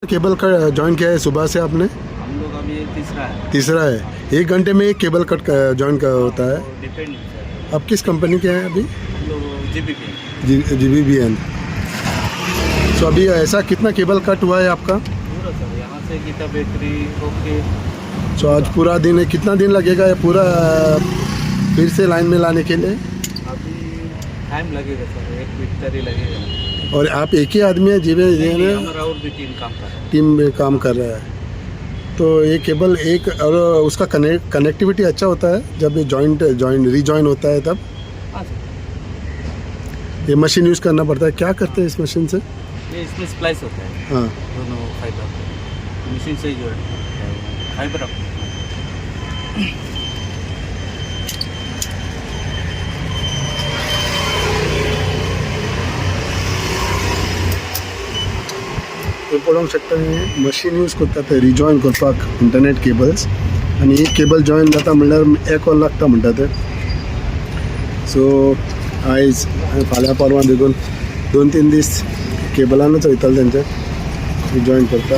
Cable का join KIA है सुबह से आपने? हम लोग अभी तीसरा है। 1 घंटे में एक केबल कट जॉइन का होता है। डिपेंड आप किस कंपनी के हैं अभी? हम लोग GBP GBBN। तो अभी ऐसा कितना केबल कट हुआ है आपका? पूरा सर, यहाँ से गीता बेकरी होके तो आज पूरा दिन है, कितना दिन लगेगा ये पूरा फिर से लाइन में लाने के लिए? अभी टाइम लगेगा सर, 1 वीक तरी लगेगा। और आप एक ही आदमी है नहीं, हमारा और भी टीम काम कर रहा है। टीम में काम कर रहा है। तो ये केबल एक और उसका कनेक्टिविटी अच्छा होता है जब ये जॉइंट रीजॉइन होता है तब? हाँ सर, ये मशीन यूज़ करना पड़ता है। क्या करते हैं इस मशीन से? ये इसमें स्प्लाइस होता है हाँ, दोनों फाइबर मशीन से ही जोड़ फाइबर अप। पळोवंक शकता मशीन यूज करतात ते रिजॉइन करपाक इंटरनेट केबल्स, आणि एक केबल जॉइन जाता म्हणल्यार 1 वर लागता म्हणटा ते. सो आयज फाल्यां परवां देखून 2-3 दीस केबलानूच वयताले तेंचे रिजॉइन करता.